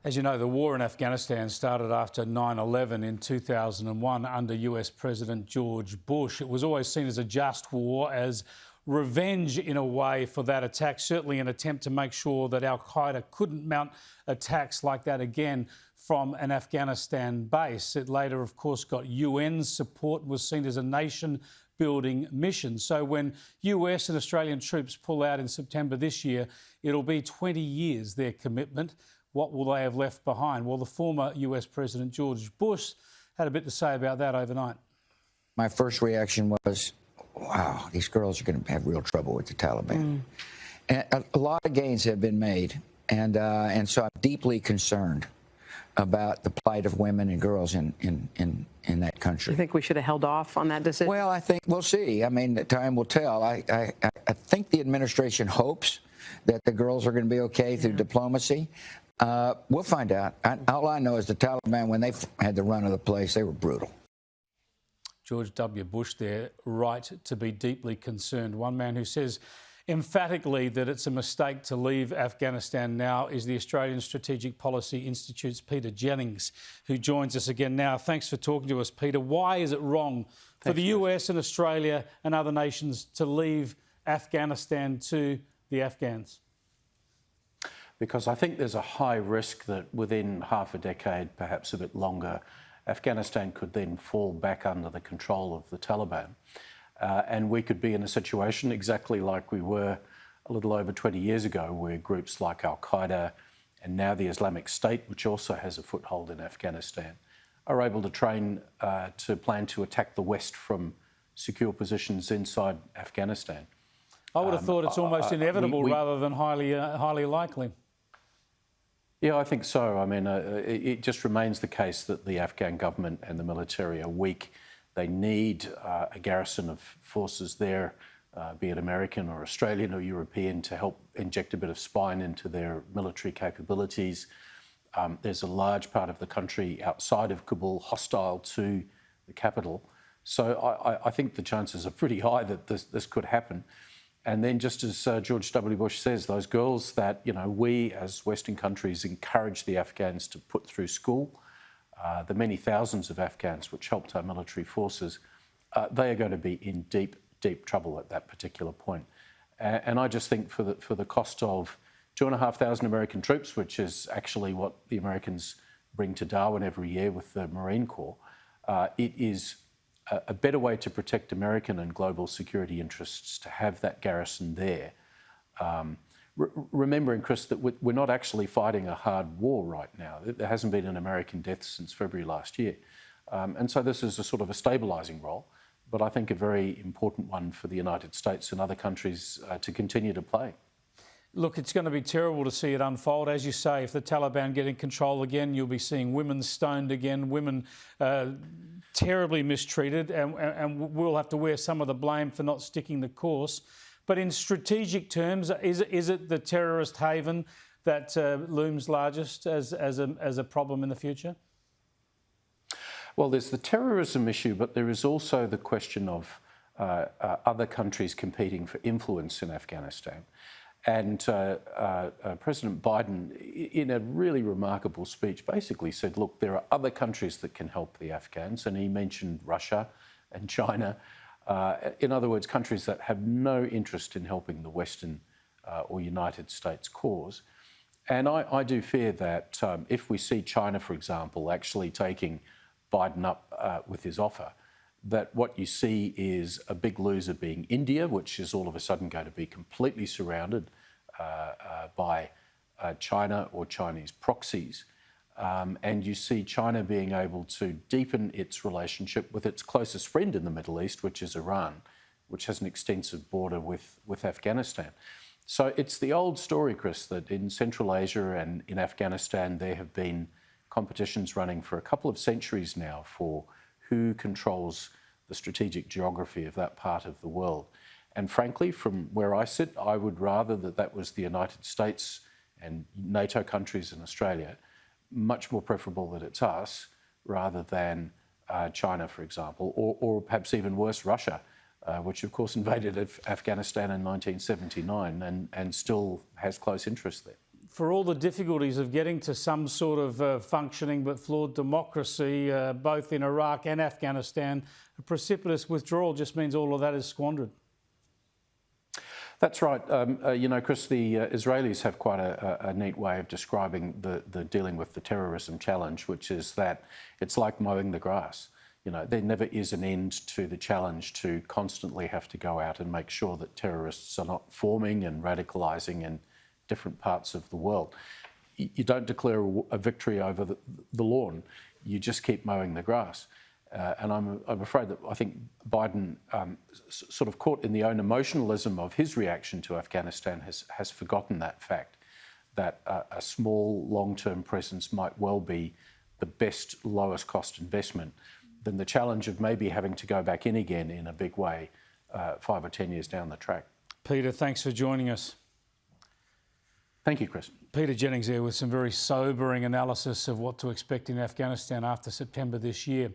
As you know, the war in Afghanistan started after 9/11 in 2001 under US President George Bush. It was always seen as a just war, as revenge in a way for that attack, certainly an attempt to make sure that Al-Qaeda couldn't mount attacks like that again from an Afghanistan base. It later, of course, got UN support and was seen as a nation-building mission. So when US and Australian troops pull out in September this year, it'll be 20 years, their commitment. What will they have left behind? Well, the former US President George Bush had a bit to say about that overnight. My first reaction was, wow, these girls are going to have real trouble with the Taliban. And a lot of gains have been made, and so I'm deeply concerned about the plight of women and girls in that country. You think we should have held off on that decision? Well, I think we'll see. I mean, time will tell. I think the administration hopes that the girls are going to be okay through diplomacy. We'll find out. All I know is the Taliban, when they had the run of the place, they were brutal. George W. Bush there, right to be deeply concerned. One man who says emphatically that it's a mistake to leave Afghanistan now is the Australian Strategic Policy Institute's Peter Jennings, who joins us again now. Thanks for talking to us, Peter. Why is it wrong for the US and Australia and other nations to leave Afghanistan to the Afghans? Because I think there's a high risk that within half a decade, perhaps a bit longer, Afghanistan could then fall back under the control of the Taliban. And we could be in a situation exactly like we were a little over 20 years ago, where groups like Al-Qaeda and now the Islamic State, which also has a foothold in Afghanistan, are able to plan to attack the West from secure positions inside Afghanistan. I would have thought it's almost inevitable rather than highly likely. Yeah, I think so. I mean, it just remains the case that the Afghan government and the military are weak. They need a garrison of forces there, be it American or Australian or European, to help inject a bit of spine into their military capabilities. There's a large part of the country outside of Kabul hostile to the capital. So I think the chances are pretty high that this could happen. And then, just as George W. Bush says, those girls that, we as Western countries encourage the Afghans to put through school, the many thousands of Afghans which helped our military forces, they are going to be in deep, deep trouble at that particular point. And I just think for the cost of 2,500 American troops, which is actually what the Americans bring to Darwin every year with the Marine Corps, it is a better way to protect American and global security interests to have that garrison there. Remembering, Chris, that we're not actually fighting a hard war right now. There hasn't been an American death since February last year. And so this is a sort of a stabilising role, but I think a very important one for the United States and other countries to continue to play. Look, it's going to be terrible to see it unfold. As you say, if the Taliban get in control again, you'll be seeing women stoned again, women terribly mistreated, and we'll have to wear some of the blame for not sticking the course. But in strategic terms, is it the terrorist haven that looms largest as a problem in the future? Well, there's the terrorism issue, but there is also the question of other countries competing for influence in Afghanistan. And President Biden, in a really remarkable speech, basically said, look, there are other countries that can help the Afghans. And he mentioned Russia and China. In other words, countries that have no interest in helping the Western or United States cause. And I do fear that if we see China, for example, actually taking Biden up with his offer, that what you see is a big loser being India, which is all of a sudden going to be completely surrounded by China or Chinese proxies. And you see China being able to deepen its relationship with its closest friend in the Middle East, which is Iran, which has an extensive border with Afghanistan. So it's the old story, Chris, that in Central Asia and in Afghanistan, there have been competitions running for a couple of centuries now for who controls the strategic geography of that part of the world. And frankly, from where I sit, I would rather that was the United States and NATO countries and Australia. Much more preferable that it's us rather than China, for example, or perhaps even worse, Russia, which of course invaded Afghanistan in 1979 and still has close interest there. for all the difficulties of getting to some sort of functioning but flawed democracy, both in Iraq and Afghanistan, a precipitous withdrawal just means all of that is squandered. That's right. You know, Chris, the Israelis have quite a neat way of describing the dealing with the terrorism challenge, which is that it's like mowing the grass. You know, there never is an end to the challenge to constantly have to go out and make sure that terrorists are not forming and radicalising in different parts of the world. You don't declare a victory over the lawn. You just keep mowing the grass. And I'm afraid that I think Biden, sort of caught in the own emotionalism of his reaction to Afghanistan, has forgotten that fact, that a small long-term presence might well be the best, lowest cost investment than the challenge of maybe having to go back in again in a big way 5 or 10 years down the track. Peter, thanks for joining us. Thank you, Chris. Peter Jennings there with some very sobering analysis of what to expect in Afghanistan after September this year.